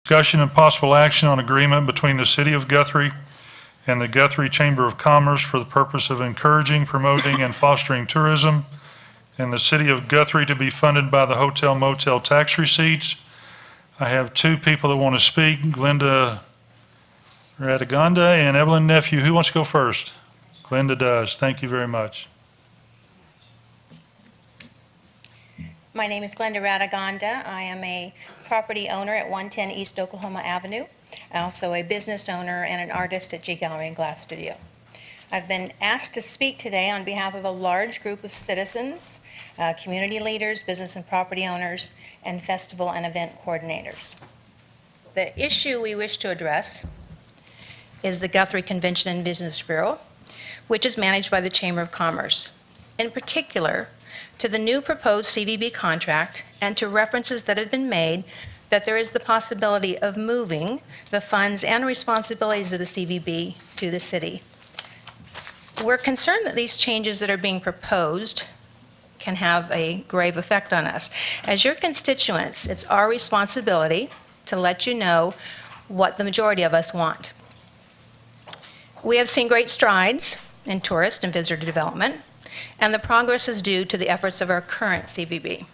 Discussion and possible action on agreement between the City of Guthrie and the Guthrie Chamber of Commerce for the purpose of encouraging, promoting, and fostering tourism in the City of Guthrie to be funded by the hotel motel tax receipts. I have two people that want to speak, Glenda Radaganda and Evelyn Nephew. Who wants to go first? Glenda does. Thank you very much. My name is Glenda Radaganda. I am a property owner at 110 East Oklahoma Avenue, also a business owner and an artist at G Gallery and Glass Studio. I've been asked to speak today on behalf of a large group of citizens, community leaders, business and property owners, and festival and event coordinators. The issue we wish to address is the Guthrie Convention and Business Bureau, which is managed by the Chamber of Commerce. In particular, to the new proposed CVB contract and to references that have been made that there is the possibility of moving the funds and responsibilities of the CVB to the city. We're concerned that these changes that are being proposed can have a grave effect on us. As your constituents, it's our responsibility to let you know what the majority of us want. We have seen great strides in tourist and visitor development, and the progress is due to the efforts of our current CVB,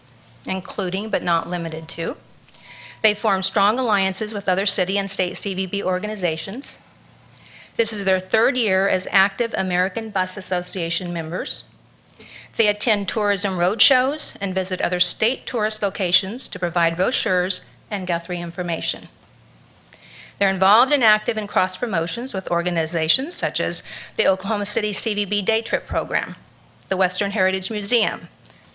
including but not limited to. They form strong alliances with other city and state CVB organizations. This is their third year as active American Bus Association members. They attend tourism road shows and visit other state tourist locations to provide brochures and Guthrie information. They're involved and active in cross promotions with organizations such as the Oklahoma City CVB Day Trip Program, the Western Heritage Museum,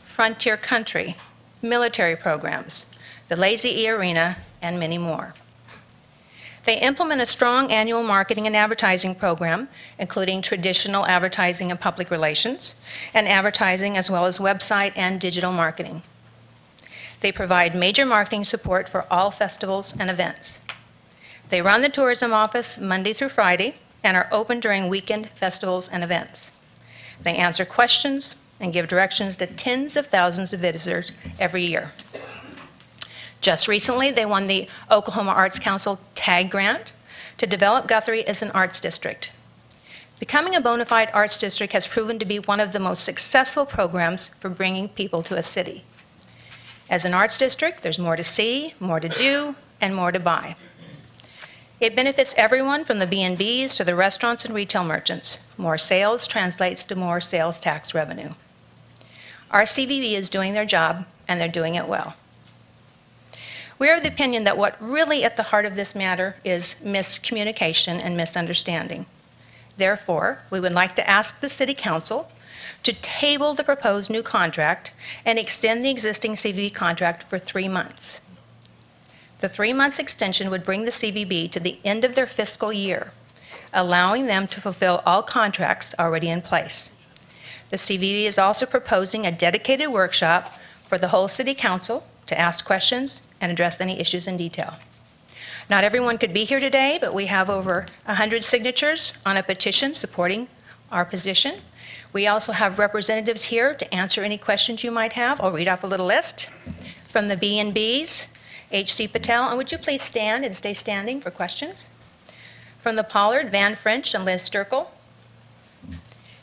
Frontier Country, military programs, the Lazy E Arena, and many more. They implement a strong annual marketing and advertising program, including traditional advertising and public relations, and advertising as well as website and digital marketing. They provide major marketing support for all festivals and events. They run the tourism office Monday through Friday and are open during weekend festivals and events. They answer questions and give directions to tens of thousands of visitors every year. Just recently, they won the Oklahoma Arts Council TAG grant to develop Guthrie as an arts district. Becoming a bona fide arts district has proven to be one of the most successful programs for bringing people to a city. As an arts district, there's more to see, more to do, and more to buy. It benefits everyone from the B&Bs to the restaurants and retail merchants. More sales translates to more sales tax revenue. Our CVB is doing their job, and they're doing it well. We are of the opinion that what really at the heart of this matter is miscommunication and misunderstanding. Therefore, we would like to ask the City Council to table the proposed new contract and extend the existing CVB contract for 3 months. The 3 months extension would bring the CVB to the end of their fiscal year, allowing them to fulfill all contracts already in place. The CVB is also proposing a dedicated workshop for the whole City Council to ask questions and address any issues in detail. Not everyone could be here today, but we have over 100 signatures on a petition supporting our position. We also have representatives here to answer any questions you might have. I'll read off a little list. From the B&Bs, H.C. Patel, and would you please stand and stay standing for questions? From the Pollard, Van French and Liz Sturkel.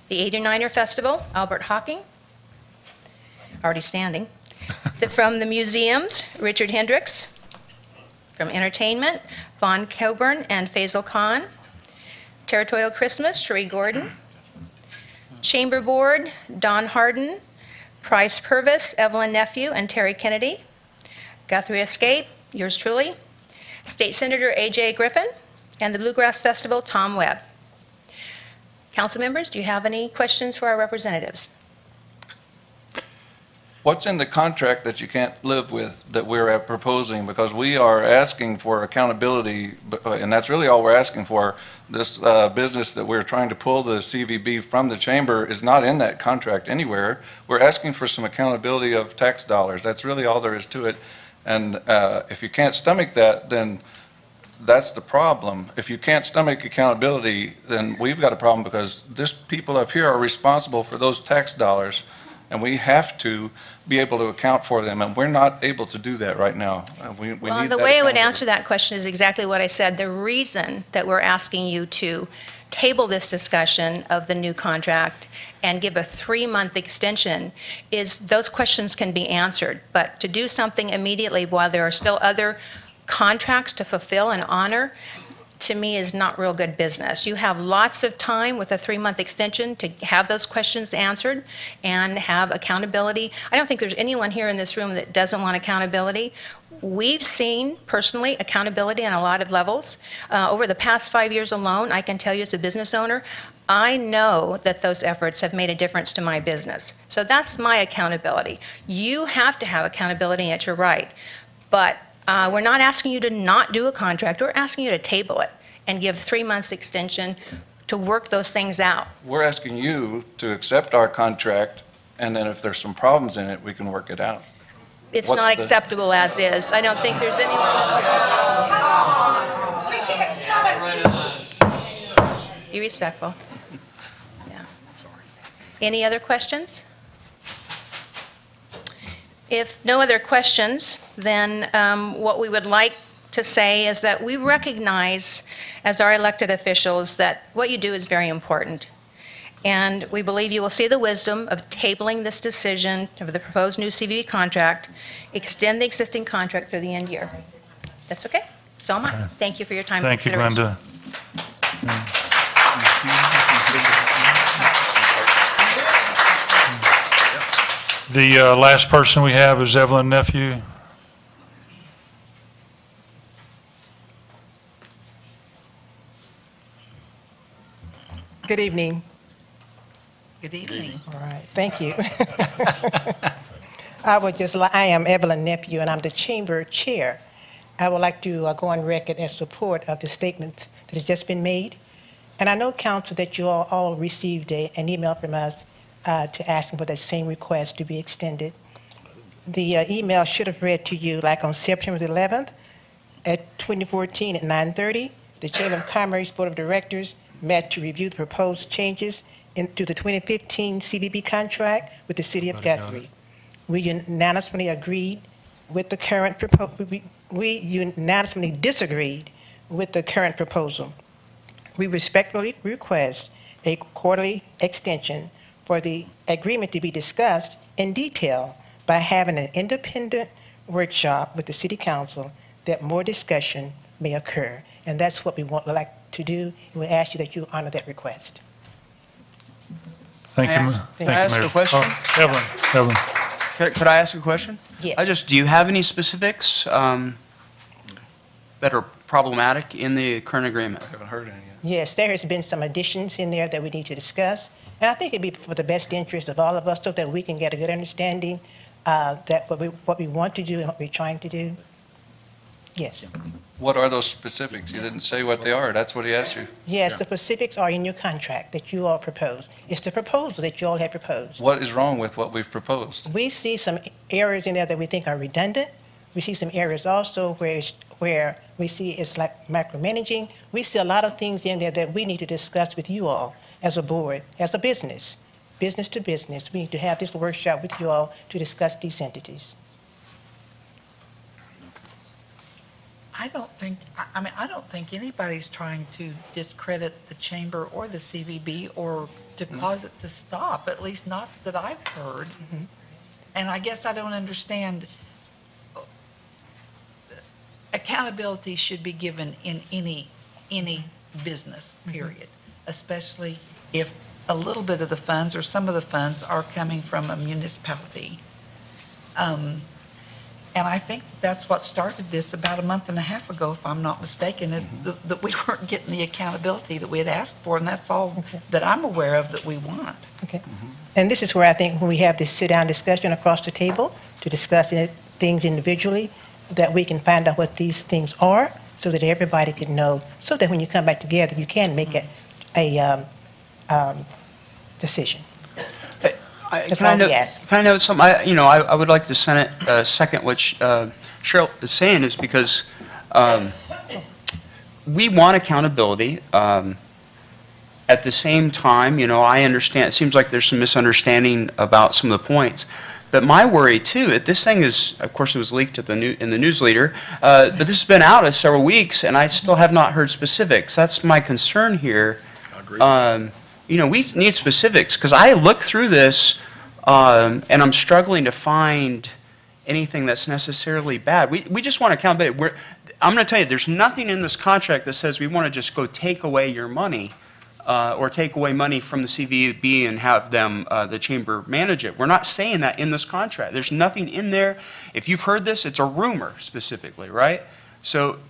The 89er Festival, Albert Hocking, already standing. From the museums, Richard Hendricks. From entertainment, Vaughn Coburn and Faisal Khan. Territorial Christmas, Cherie Gordon. Chamber Board, Don Harden, Price Purvis, Evelyn Nephew, and Terry Kennedy. Guthrie Escape, yours truly. State Senator A.J. Griffin, and the Bluegrass Festival, Tom Webb. Council members, do you have any questions for our representatives? What's in the contract that you can't live with that we're proposing? Because we are asking for accountability, and that's really all we're asking for. This business that we're trying to pull the CVB from the chamber is not in that contract anywhere. We're asking for some accountability of tax dollars. That's really all there is to it. And if you can't stomach that, then that's the problem. If you can't stomach accountability, then we've got a problem, because this people up here are responsible for those tax dollars. and we have to be able to account for them, and we're not able to do that right now. We Well, need the that way I would accountability. answer that question is exactly what I said. The reason that we're asking you to table this discussion of the new contract and give a 3-month extension is those questions can be answered. But to do something immediately while there are still other contracts to fulfill and honor, to me, is not real good business. You have lots of time with a 3-month extension to have those questions answered and have accountability. I don't think there's anyone here in this room that doesn't want accountability. We've seen, personally, accountability on a lot of levels. Over the past 5 years alone, I can tell you as a business owner, I know that those efforts have made a difference to my business. So that's my accountability. You have to have accountability, and it's your right. But we're not asking you to not do a contract. We're asking you to table it and give 3 months extension to work those things out. We're asking you to accept our contract, and then if there's some problems in it, we can work it out. It's What's not the- acceptable as is. I don't think there's anyone else. Be respectful. Yeah. Any other questions? If no other questions, then what we would like to say is that we recognize, as our elected officials, that what you do is very important. And we believe you will see the wisdom of tabling this decision of the proposed new CVB contract, extend the existing contract through the end year. That's okay? So am I. Thank you for your time and Thank you, consideration. Glenda. The last person we have is Evelyn Nephew. Good evening. Good evening. All right, thank you. I am Evelyn Nephew, and I'm the Chamber Chair. I would like to go on record as support of the statement that has just been made. And I know, Council, that you all received an email from us to asking for that same request to be extended. The email should have read to you like on September the 11th at 2014 at 9:30. The Chamber of Commerce Board of Directors met to review the proposed changes into the 2015 CVB contract with the City of Guthrie. We unanimously agreed with the current we unanimously disagreed with the current proposal. We respectfully request a quarterly extension for the agreement to be discussed in detail by having an independent workshop with the City Council that more discussion may occur. And that's what we would like to do, and we ask you that you honor that request. Thank you, Can I Thank you, ask Mayor. a question? Oh, Evelyn. Could I ask a question? Yeah. Do you have any specifics that are problematic in the current agreement? I haven't heard any yet. Yes, there has been some additions in there that we need to discuss, and I think it'd be for the best interest of all of us so that we can get a good understanding that what we want to do and what we're trying to do. Yes. What are those specifics? You didn't say what they are. That's what he asked you. Yes, the specifics are in your contract that you all proposed. It's the proposal that you all have proposed. What is wrong with what we've proposed? We see some areas in there that we think are redundant. We see some areas also where we see it's like micromanaging. We see a lot of things in there that we need to discuss with you all as a board, as a business to business. We need to have this workshop with you all to discuss these entities. I don't think anybody's trying to discredit the chamber or the CVB or deposit to stop, at least not that I've heard. And I guess I don't understand. Accountability should be given in any business, period, especially if a little bit of the funds or some of the funds are coming from a municipality. And I think that's what started this about a month and a half ago, if I'm not mistaken, is that we weren't getting the accountability that we had asked for, and that's all that I'm aware of that we want. Okay. And this is where I think when we have this sit-down discussion across the table to discuss things individually, that we can find out what these things are so that everybody can know, so that when you come back together, you can make a decision. That's all we ask. Can I note something? I would like to second what Cheryl is saying, is because we want accountability. At the same time, I understand, it seems like there's some misunderstanding about some of the points. But my worry too, this thing is, of course it was leaked in the news leader, but this has been out several weeks and I still have not heard specifics. That's my concern here. We need specifics because I look through this and I'm struggling to find anything that's necessarily bad. We just want accountability. I'm going to tell you, there's nothing in this contract that says we want to just go take away your money. Or take away money from the CVB and have them, the chamber, manage it. We're not saying that in this contract. There's nothing in there. If you've heard this, it's a rumor specifically, right? So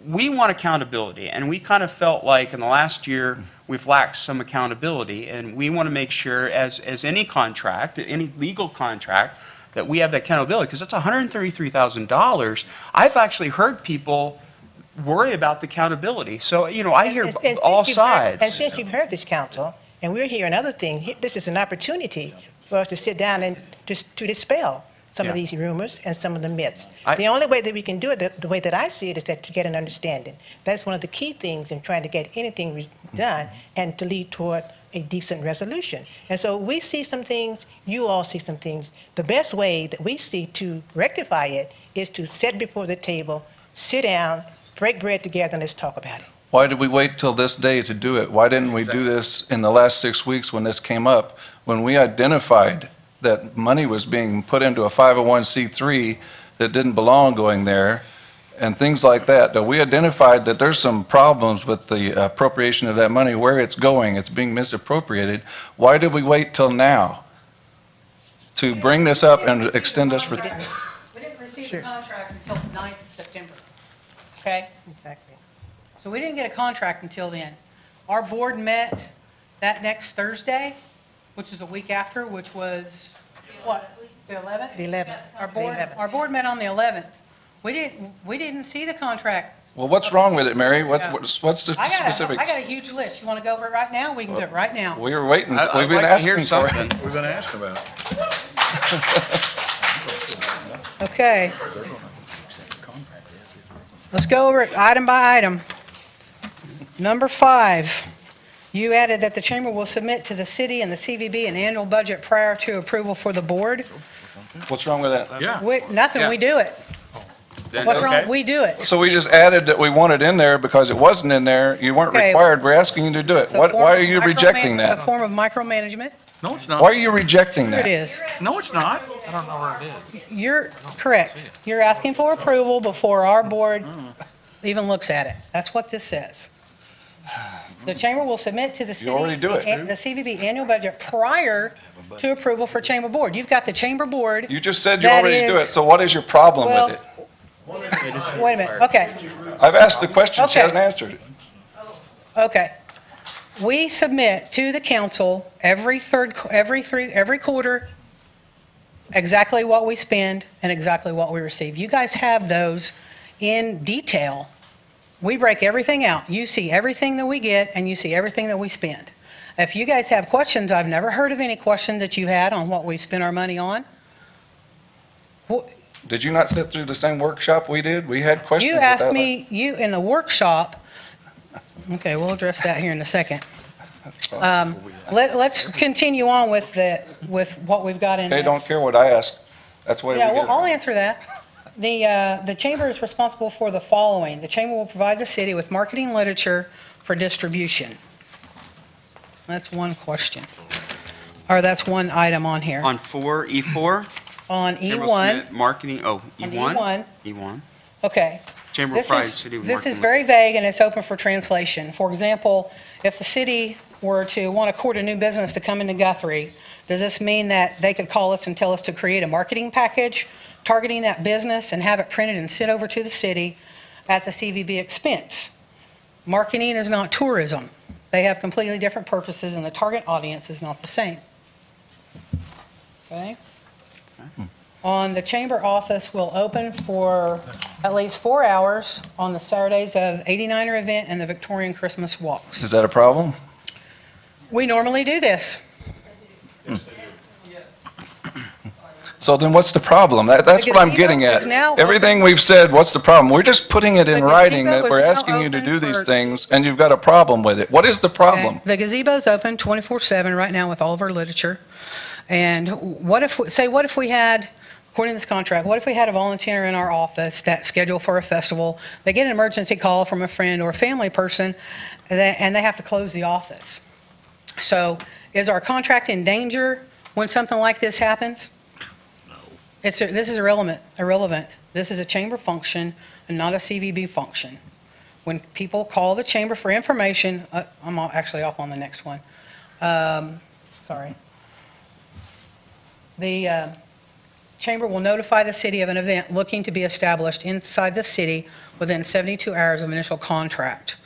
we want accountability, and we kind of felt like in the last year we've lacked some accountability, and we want to make sure, as any contract, any legal contract, that we have that accountability, because it's $133,000. I've actually heard people worry about the accountability. So, I hear all sides. And since you've heard this, council, and we're hearing other things, this is an opportunity for us to sit down and just to dispel some of these rumors and some of the myths. The only way that we can do it, the way that I see it, is that to get an understanding. That's one of the key things in trying to get anything done and to lead toward a decent resolution. And so we see some things, you all see some things. The best way that we see to rectify it is to sit before the table, sit down, break bread together, and let's talk about it. Why did we wait till this day to do it? Why didn't we do this in the last 6 weeks when this came up? When we identified that money was being put into a 501c3 that didn't belong going there, and things like that, that we identified that there's some problems with the appropriation of that money, where it's going, it's being misappropriated. Why did we wait till now to bring this up and extend us for? We didn't receive the contract until the 9th of September. Okay? Exactly. So we didn't get a contract until then. Our board met that next Thursday, which is a week after, which was, what, the 11th? The 11th. Our board met on the 11th. We didn't see the contract. Well, what's wrong with it, Mary? What's the I specifics? got a huge list. You want to go over it right now? We can do it right now. We were waiting. I'd We've been like to hear asking for something. it. We've been asking about it. Okay. Let's go over it item by item. Number 5, you added that the chamber will submit to the city and the CVB an annual budget prior to approval for the board. What's wrong with that? Yeah. Nothing, we do it. What's wrong? We do it. So we just added that we want it in there because it wasn't in there. You weren't Okay. required. We're asking you to do it. It's a form Why are of you rejecting A that? form of micromanagement. No, it's not. Why are you rejecting Here it that? is. No, it's not. I don't know where it is. You're correct. You're asking for approval before our board even looks at it. That's what this says. The chamber will submit to the city. already do it. The CVB annual budget prior to approval for chamber board. You've got the chamber board. You just said you That already do is- it, so what is your problem Well, with it? Wait a minute, okay, I've asked the question, she Okay. hasn't answered it. okay. We submit to the council every quarter exactly what we spend and exactly what we receive. You guys have those in detail. We break everything out. You see everything that we get and you see everything that we spend. If you guys have questions, I've never heard of any question that you had on what we spend our money on. Did you not sit through the same workshop we did? We had questions. You with asked that. me, in the workshop, okay, we'll address that here in a second. Let's continue on with what we've got in this. Hey, don't care what I ask. That's why we Yeah, get well, it. I'll answer that. The chamber is responsible for the following. The chamber will provide the city with marketing literature for distribution. That's one question. Or that's one item on here. On E4, On chamber will E1, submit marketing, On E1? E1. E1. okay. Chamber will This provide is- city with This is marketing. very vague and it's open for translation. For example, if the city were to want to court a new business to come into Guthrie, does this mean that they could call us and tell us to create a marketing package targeting that business and have it printed and sent over to the city at the CVB expense? Marketing is not tourism. They have completely different purposes and the target audience is not the same. Okay? On the chamber office will open for at least 4 hours on the Saturdays of 89er event and the Victorian Christmas walks. Is that a problem? We normally do this. So then what's the problem? That's what I'm getting gazebo at. is now Everything we've said, what's the problem? We're just putting it in The writing gazebo that is we're now asking you to open do these for- things, and you've got a problem with it. What is the problem? Okay. The gazebo's open 24/7 right now with all of our literature. And what if we had, according to this contract, what if we had a volunteer in our office that's scheduled for a festival, they get an emergency call from a friend or a family person, and they have to close the office? So is our contract in danger when something like this happens? This is irrelevant. This is a chamber function and not a CVB function. When people call the chamber for information, I'm actually off on the next one. Sorry. The chamber will notify the city of an event looking to be established inside the city within 72 hours of initial contract.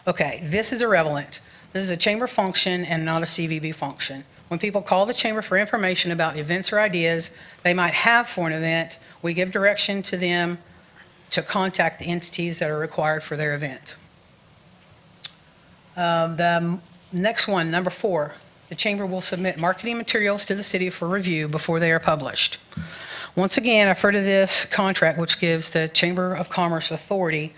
Okay, this is irrelevant. This is a chamber function and not a CVB function. When people call the chamber for information about events or ideas they might have for an event, we give direction to them to contact the entities that are required for their event. The next one, number 4, the chamber will submit marketing materials to the city for review before they are published. Once again, I refer to this contract, which gives the Chamber of Commerce authority.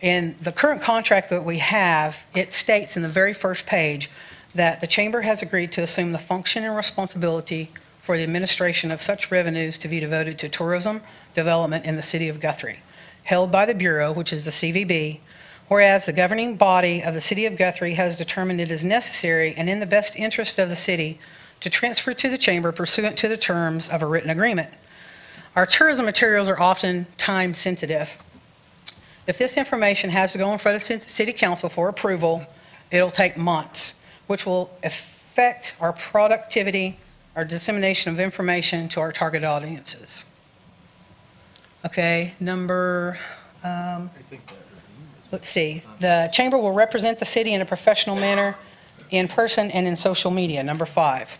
In the current contract that we have, it states in the very first page that the chamber has agreed to assume the function and responsibility for the administration of such revenues to be devoted to tourism development in the city of Guthrie, held by the Bureau, which is the CVB, whereas the governing body of the city of Guthrie has determined it is necessary and in the best interest of the city to transfer to the chamber pursuant to the terms of a written agreement. Our tourism materials are often time sensitive. If this information has to go in front of city council for approval, it'll take months, which will affect our productivity, our dissemination of information to our target audiences. Okay, let's see. The chamber will represent the city in a professional manner in person and in social media, number 5.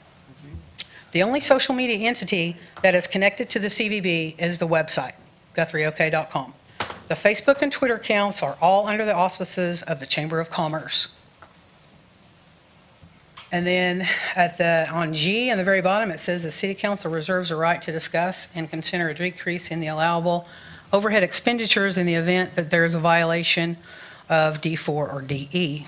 The only social media entity that is connected to the CVB is the website, GuthrieOK.com. The Facebook and Twitter accounts are all under the auspices of the Chamber of Commerce. And then on G, on the very bottom, it says the City Council reserves the right to discuss and consider a decrease in the allowable overhead expenditures in the event that there is a violation of D4 or DE.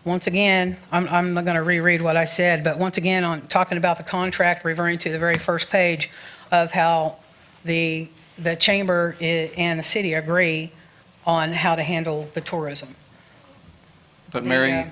Once again, I'm not going to reread what I said, but once again, on talking about the contract, referring to the very first page of how the chamber and the city agree on how to handle the tourism. But Mary,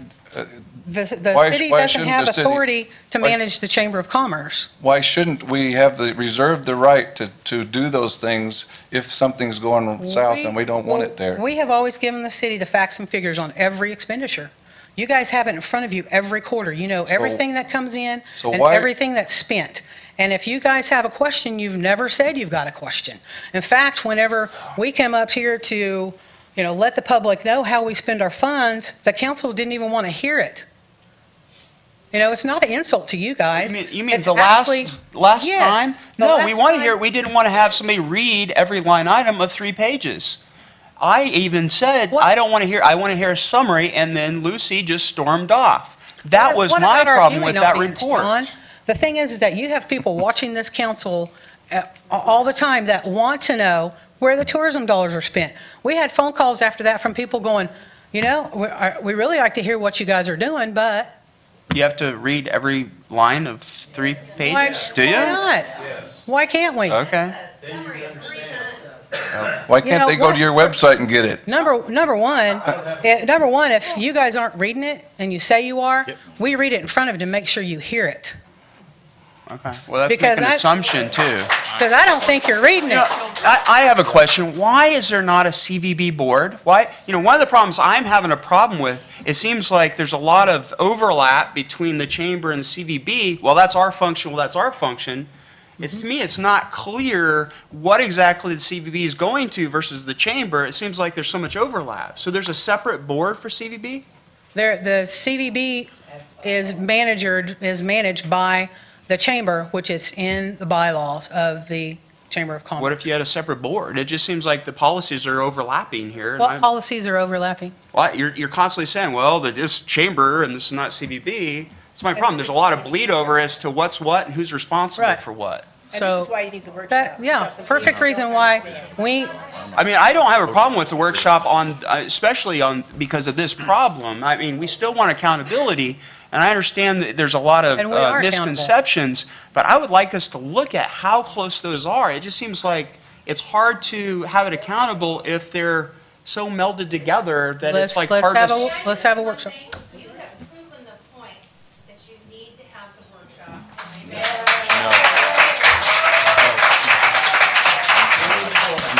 The Why city why doesn't shouldn't have the city- authority to why- manage the Chamber of Commerce. why shouldn't we have reserve the right to do those things if something's going south and we don't want it there? We have always given the city the facts and figures on every expenditure. You guys have it in front of you every quarter. You know everything that comes in So and why- everything that's spent. And if you guys have a question, you've never said you've got a question. In fact, whenever we come up here to, let the public know how we spend our funds, the council didn't even want to hear it. It's not an insult to you guys. You mean It's the actually- last Yes, time? the No, last we want to time- hear, we didn't want to have somebody read every line item of 3 pages. I even said, What- I want to hear a summary, and then Lucy just stormed off. That was What my about our problem with viewing that audience, report. John? The thing is that you have people watching this council all the time that want to know where the tourism dollars are spent. We had phone calls after that from people going, we really like to hear what you guys are doing, but You have to read every line of 3 why pages, do you? why not? Why can't we? Okay. Why can't they go to your website and get it? Number one, if you guys aren't reading it and you say you are, we read it in front of you to make sure you hear it. Okay. Well, that's Because an I- assumption, too. Because I don't think you're reading it. I have a question. Why is there not a CVB board? Why? One of the problems I'm having a problem with, it seems like there's a lot of overlap between the chamber and the CVB. Well, that's our function. Well, that's our function. To me, it's not clear what exactly the CVB is going to versus the chamber. It seems like there's so much overlap. So there's a separate board for CVB? The CVB is managed by the chamber, which is in the bylaws of the Chamber of Commerce. What if you had a separate board? It just seems like the policies are overlapping here. and What policies are overlapping? Well, you're constantly saying, well, this chamber and this is not CVB. It's my problem. There's a lot of bleed over as to what's what and who's responsible Right. for what. And So this is why you need the workshop. that, yeah, perfect reason why we, I mean, I don't have a problem with the workshop on, especially on, because of this problem. I mean, we still want accountability, and I understand that there's a lot of And we are accountable. misconceptions, but I would like us to look at how close those are. It just seems like it's hard to have it accountable if they're so melded together that it's like hard to. let's have a workshop. You have proven the point that you need to have the workshop.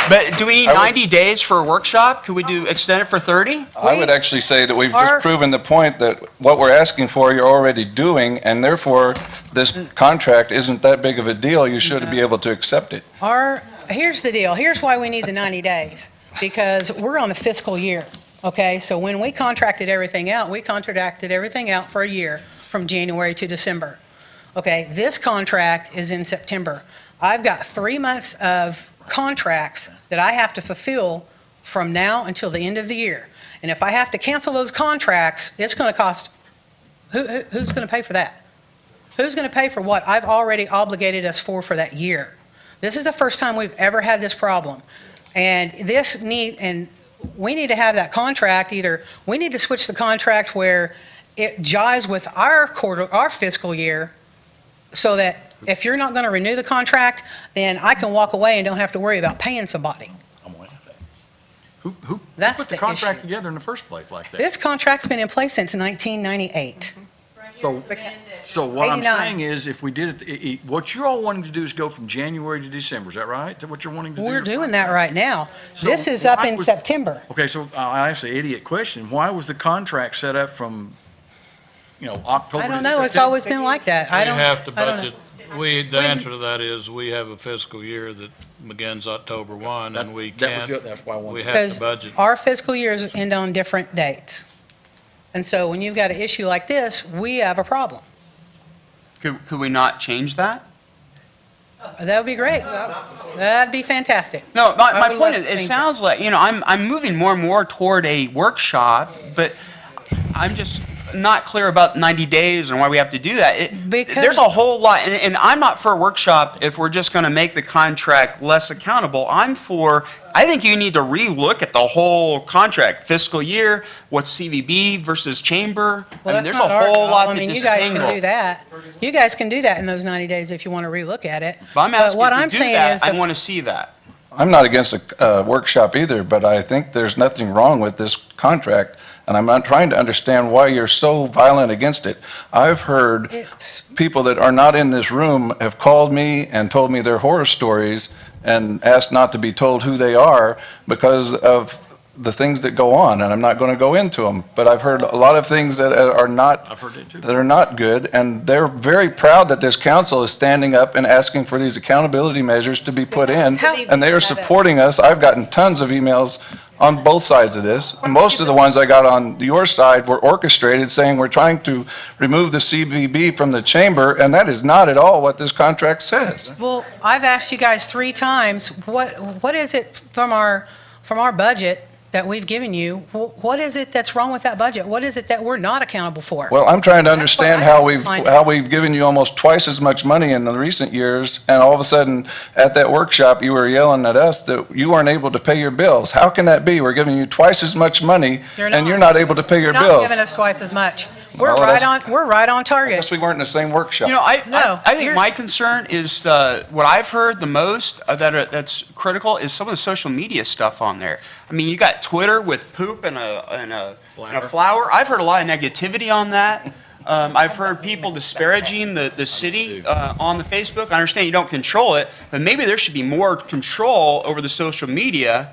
But do we need 90 days for a workshop? Could we extend it for 30? I would actually say that we've Our- just proven the point that what we're asking for, you're already doing, and therefore, this contract isn't that big of a deal. You should be able to accept it. Here's the deal. Here's why we need the 90 days. Because we're on the fiscal year, okay? So when we contracted everything out, we contracted everything out for a year from January to December. Okay, this contract is in September. I've got 3 months of contracts that I have to fulfill from now until the end of the year. And if I have to cancel those contracts, it's going to cost, who's going to pay for that? Who's going to pay for what I've already obligated us for that year? This is the first time we've ever had this problem. And we need to have that contract, either we need to switch the contract where it jives with our fiscal year, so that if you're not going to renew the contract, then I can walk away and don't have to worry about paying somebody. I'm gonna have that. Who That's put the the contract issue. together in the first place like that? This contract's been in place since 1998. So what I'm 89. saying is, if we did it, what you're all wanting to do is go from January to December, is that right? Is that what you're wanting to do? We're doing that right now. So This is up why in was- September. Okay, so I ask the idiot question, why was the contract set up from, October I to don't know, it's September? always been like that. I We don't, have to I don't know. budget, the answer to that is, we have a fiscal year that begins October 1, and we That was can't, that's why I wanted. we have Because to budget. our fiscal years end on different dates. And so when you've got an issue like this, we have a problem. Could we not change that? That would be great. That'd be fantastic. No, my I would point love is, to it change sounds like, I'm moving more and more toward a workshop, but I'm just not clear about 90 days and why we have to do that. Because- There's a whole lot, and I'm not for a workshop if we're just going to make the contract less accountable. I think you need to relook at the whole contract, fiscal year, what's CVB versus chamber. Well, I mean, that's there's not a our whole call. lot I to mean, you guys can do disentangle. that. You guys can do that in those 90 days if you want to relook at it. But I'm asking what if we I'm do saying that, is I the- want to see that. I'm not against a workshop either, but I think there's nothing wrong with this contract, and I'm not trying to understand why you're so violent against it. I've heard It's- people that are not in this room have called me and told me their horror stories and asked not to be told who they are because of the things that go on, and I'm not going to go into them. But I've heard a lot of things that are not, I've heard that too. that are not good, and they're very proud that this council is standing up and asking for these accountability measures to be put in, and they are supporting us. I've gotten tons of emails on both sides of this. And most of the ones I got on your side were orchestrated, saying we're trying to remove the CVB from the chamber, and that is not at all what this contract says. Well, I've asked you guys 3 times, what is it from our budget that we've given you? What is it that's wrong with that budget? What is it that we're not accountable for? Well, I'm trying to understand That's what I how have to find how out. we've given you almost twice as much money in the recent years, and all of a sudden, at that workshop, you were yelling at us that you weren't able to pay your bills. How can that be? We're giving you twice as much money, and you're not able to pay your You're not bills. giving us twice as much. We're Well, right that's- on I target. guess we weren't in the same workshop. No, I think you're- my concern is what I've heard the most that's critical is some of the social media stuff on there. I mean, you got Twitter with poop and a flower. I've heard a lot of negativity on that. I've heard people disparaging the city on the Facebook. I understand you don't control it, but maybe there should be more control over the social media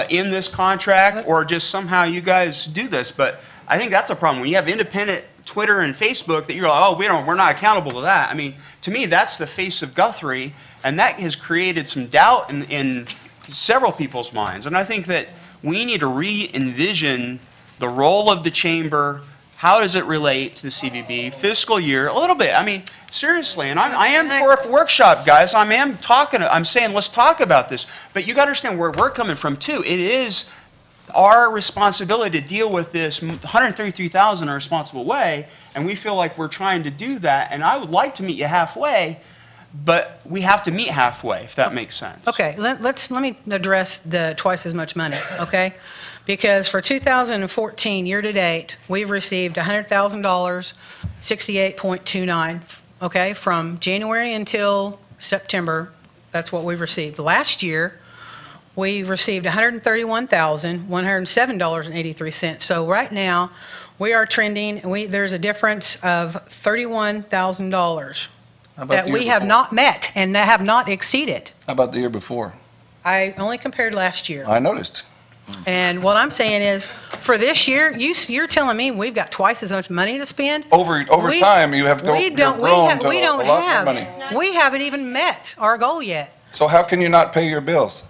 in this contract, or just somehow you guys do this. But I think that's a problem. When you have independent Twitter and Facebook that you're like, oh, we're not accountable to that. I mean, to me, that's the face of Guthrie, and that has created some doubt in several people's minds. And I think that we need to re-envision the role of the chamber. How does it relate to the CVB fiscal year? A little bit. I mean, seriously, and I am for a workshop, guys. I'm saying let's talk about this. But you got to understand where we're coming from too. It is our responsibility to deal with this 133,000 in a responsible way, and we feel like we're trying to do that, and I would like to meet you halfway, but we have to meet halfway, if that makes sense. Okay, let me address the twice as much money, okay? Because for 2014, year-to-date, we've received $100,000, 68.29, okay? From January until September, that's what we've received. Last year, we received $131,107.83. So right now, we are trending, there's a difference of $31,000 that we have not met and that have not exceeded. How about the year before? I only compared last year. I noticed. And what I'm saying is, for this year, you're telling me we've got twice as much money to spend? Over time, you have grown to a lot more money. We haven't even met our goal yet. So how can you not pay your bills?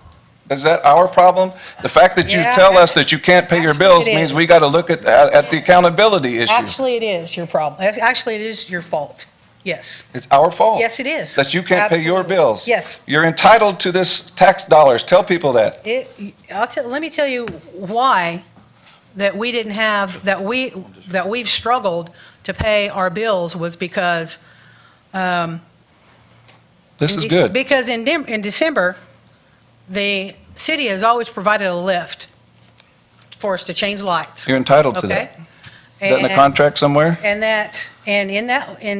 Is that our problem? The fact that you tell us that you can't pay your bills means we got to look at the accountability issue. Actually, it is your problem. Actually, it is your fault. Yes. It's our fault. Yes, it is. That you can't pay your bills. Yes. You're entitled to this tax dollars. Tell people that. Let me tell you why that we didn't have, that we've struggled to pay our bills was because This is good. Because in December, the city has always provided a lift for us to change lights. You're entitled to Okay? that. Is that in the contract somewhere? In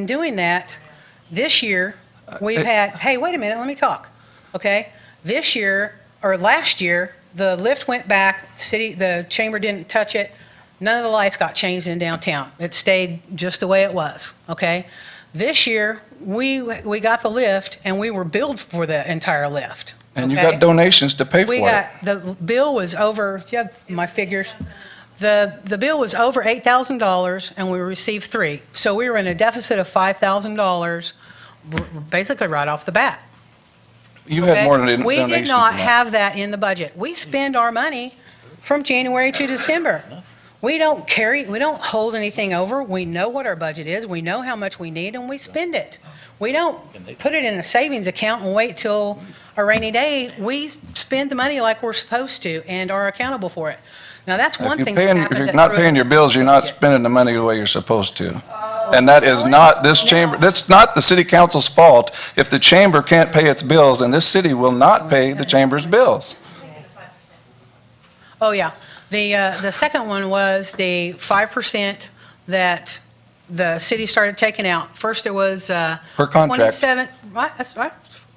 doing that, this year, we've had, hey, wait a minute, let me talk, okay? This year, or last year, the lift went back, the chamber didn't touch it, none of the lights got changed in downtown. It stayed just the way it was, okay? This year, we got the lift, and we were billed for the entire lift. And you got donations to pay for it. The bill was over, do you have my figures? The bill was over $8,000, and we received $3,000. So we were in a deficit of $5,000, basically right off the bat. You had more than donations. We did not have that in the budget. We spend our money from January to December. We don't hold anything over. We know what our budget is. We know how much we need, and we spend it. We don't put it in a savings account and wait till a rainy day. We spend the money like we're supposed to and are accountable for it. Now, that's one thing that happened. If you're not paying your bills, you're not spending the money the way you're supposed to. And that is not this chamber, that's not the city council's fault. If the chamber can't pay its bills, then this city will not pay the chamber's bills. Oh, yeah. The second one was the 5% that the city started taking out. First, it was Per contract. 27, right, that's right,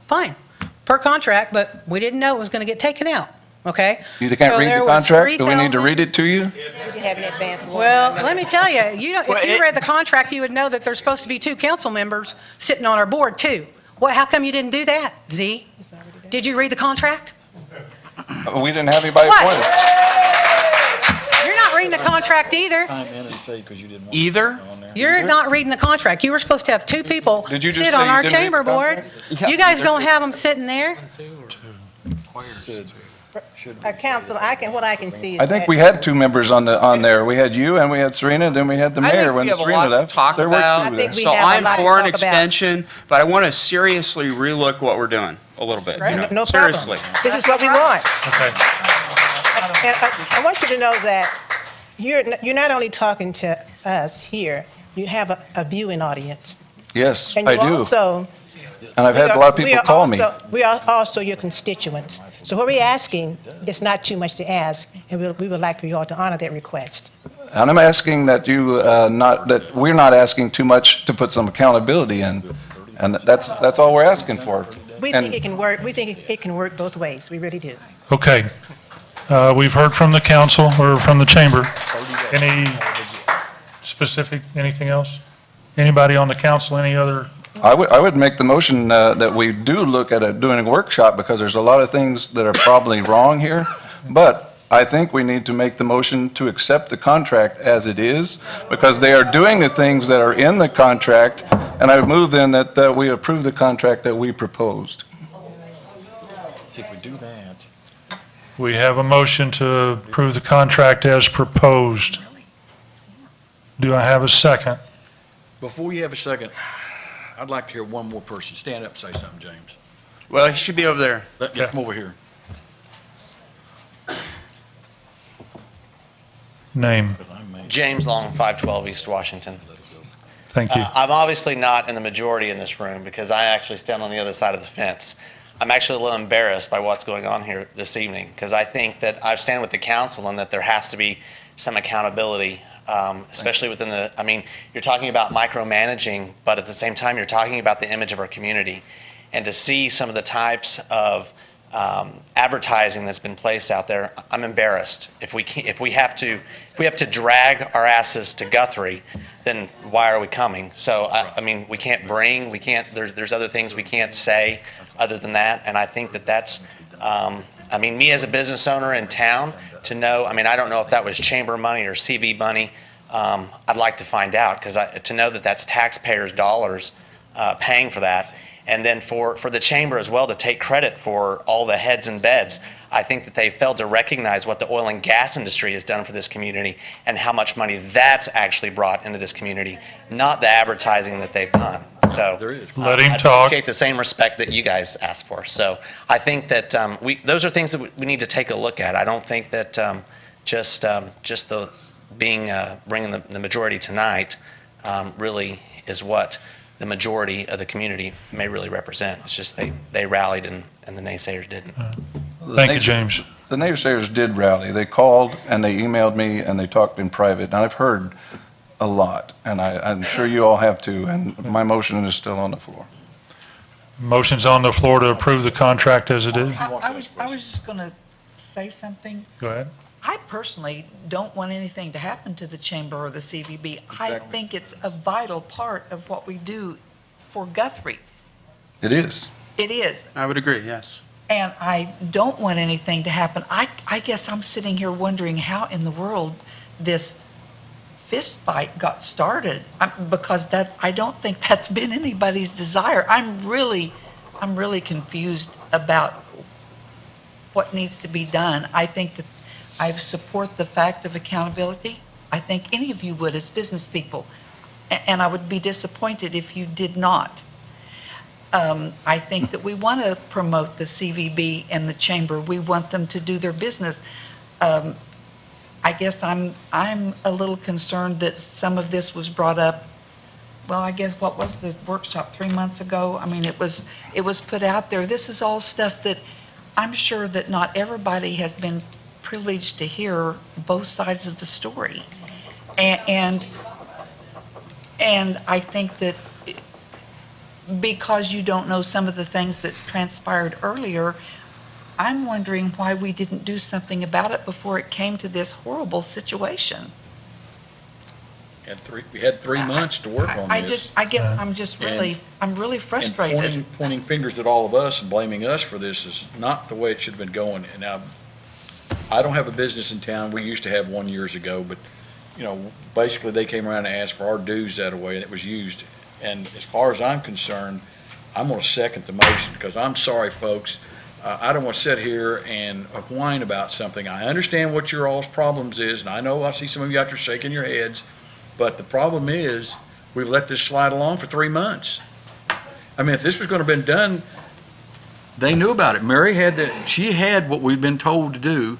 fine, per contract, but we didn't know it was going to get taken out, okay? You can't read the contract? Do we need to read it to you? Well, let me tell you, if you read the contract, you would know that there's supposed to be 2 council members sitting on our board, too. Well, how come you didn't do that, Z? Did you read the contract? We didn't have anybody appointed. You're not reading the contract either. Either? You're not reading the contract. You were supposed to have 2 people sit on our chamber board. You guys don't have them sitting there. Council, what I can see is I think we had 2 members on there. We had you and we had Serena, and then we had the mayor when Serena left. There were 2 there. So I'm for an extension, but I want to seriously relook what we're doing a little bit. Right. You know, No problem. seriously. This is what we want. Okay. And I want you to know that you're not only talking to us here, you have a viewing audience. Yes, And I you do. also, And I've had a lot of people call me. we are also your constituents. So what we're asking is not too much to ask, and we would like for you all to honor that request. And I'm asking that we're not asking too much to put some accountability in. And that's all we're asking for. We think it can work. We think it can work both ways. We really do. Okay. We've heard from the council, or from the chamber. Any specific, anything else? Anybody on the council, any other? I would make the motion that we do look at doing a workshop, because there's a lot of things that are probably wrong here. But I think we need to make the motion to accept the contract as it is, because they are doing the things that are in the contract. And I move then that we approve the contract that we proposed. If we do that. We have a motion to approve the contract as proposed. Do I have a second? Before you have a second, I'd like to hear one more person. Stand up and say something, James. Well, he should be over there. Come over here. Name. James Long, 512 East Washington. Thank you. I'm obviously not in the majority in this room because I actually stand on the other side of the fence. I'm actually a little embarrassed by what's going on here this evening because I think that I stand with the council and that there has to be some accountability, especially within the, I mean, you're talking about micromanaging, but at the same time, you're talking about the image of our community. And to see some of the types of advertising that's been placed out there, I'm embarrassed. If we have to drag our asses to Guthrie, then why are we coming? So I mean, we can't bring, we can't. There's other things we can't say other than that. And I think that that's. I mean, me as a business owner in town to know. I mean, I don't know if that was chamber money or CV money. I'd like to find out because to know that that's taxpayers' dollars paying for that. And then for the chamber as well to take credit for all the heads and beds, I think that they failed to recognize what the oil and gas industry has done for this community and how much money that's actually brought into this community, not the advertising that they've done. So Let him I talk. appreciate the same respect that you guys asked for. So I think that those are things that we need to take a look at. I don't think that just the bringing the majority tonight really is what the majority of the community may really represent. It's just they rallied and the naysayers didn't. Thank you, James. The naysayers did rally. They called and they emailed me and they talked in private. And I've heard a lot, and I'm sure you all have too. And my motion is still on the floor. Motion's on the floor to approve the contract as it is. I was just going to say something. Go ahead. I personally don't want anything to happen to the chamber or the CVB. I think it's a vital part of what we do for Guthrie. It is. It is. I would agree, yes. And I don't want anything to happen. I guess I'm sitting here wondering how in the world this fist fight got started, because I don't think that's been anybody's desire. I'm really confused about what needs to be done. I think that I support the fact of accountability. I think any of you would as business people, and I would be disappointed if you did not. I think that we want to promote the CVB and the chamber. We want them to do their business. I guess I'm a little concerned that some of this was brought up. Well, I guess what was the workshop 3 months ago? I mean, it was put out there. This is all stuff that I'm sure that not everybody has been privileged to hear both sides of the story, and I think that because you don't know some of the things that transpired earlier, I'm wondering why we didn't do something about it before it came to this horrible situation. We had 3 months to work on this. I guess I'm really frustrated. And pointing fingers at all of us and blaming us for this is not the way it should have been going. And now, I don't have a business in town. We used to have one years ago, but, you know, basically they came around and asked for our dues that way, and it was used. And as far as I'm concerned, I'm going to second the motion because I'm sorry, folks. I don't want to sit here and whine about something. I understand what your all's problems is, and I know I see some of you out there shaking your heads, but the problem is we've let this slide along for 3 months. I mean, if this was going to have been done, they knew about it. Mary she had what we've been told to do